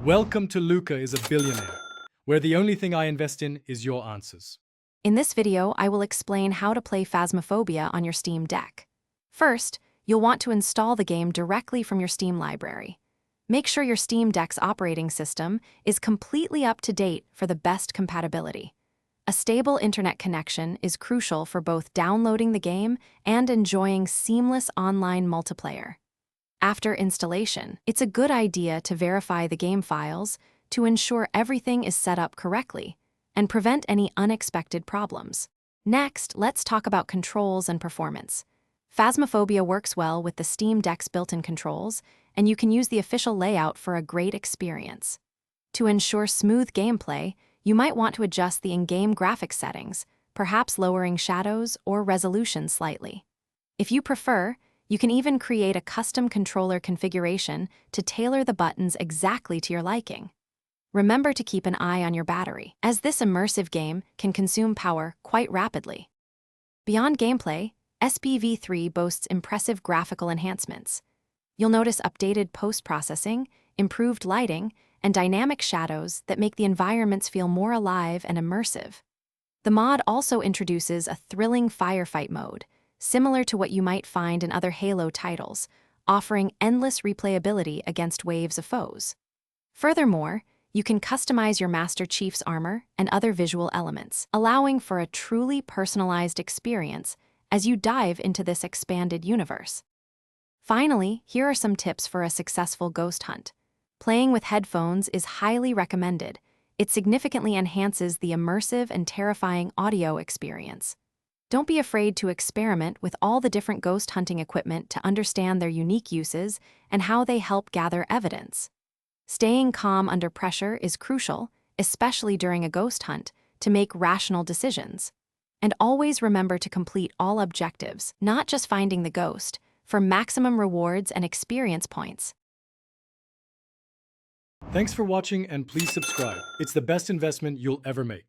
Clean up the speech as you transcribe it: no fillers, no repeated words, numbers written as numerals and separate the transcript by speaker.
Speaker 1: Welcome to Luca is a Billionaire, where the only thing I invest in is your answers.
Speaker 2: In this video, I will explain how to play Phasmophobia on your Steam Deck. First, you'll want to install the game directly from your Steam library. Make sure your Steam Deck's operating system is completely up to date for the best compatibility. A stable internet connection is crucial for both downloading the game and enjoying seamless online multiplayer. After installation, it's a good idea to verify the game files to ensure everything is set up correctly and prevent any unexpected problems. Next, let's talk about controls and performance. Phasmophobia works well with the Steam Deck's built-in controls, and you can use the official layout for a great experience. To ensure smooth gameplay, you might want to adjust the in-game graphics settings, perhaps lowering shadows or resolution slightly. If you prefer, you can even create a custom controller configuration to tailor the buttons exactly to your liking. Remember to keep an eye on your battery, as this immersive game can consume power quite rapidly. Beyond gameplay, SPV3 boasts impressive graphical enhancements. You'll notice updated post-processing, improved lighting, and dynamic shadows that make the environments feel more alive and immersive. The mod also introduces a thrilling firefight mode, similar to what you might find in other Halo titles, offering endless replayability against waves of foes. Furthermore, you can customize your Master Chief's armor and other visual elements, allowing for a truly personalized experience as you dive into this expanded universe. Finally, here are some tips for a successful ghost hunt. Playing with headphones is highly recommended. It significantly enhances the immersive and terrifying audio experience. Don't be afraid to experiment with all the different ghost hunting equipment to understand their unique uses and how they help gather evidence. Staying calm under pressure is crucial, especially during a ghost hunt, to make rational decisions. And always remember to complete all objectives, not just finding the ghost, for maximum rewards and experience points.
Speaker 1: Thanks for watching and please subscribe. It's the best investment you'll ever make.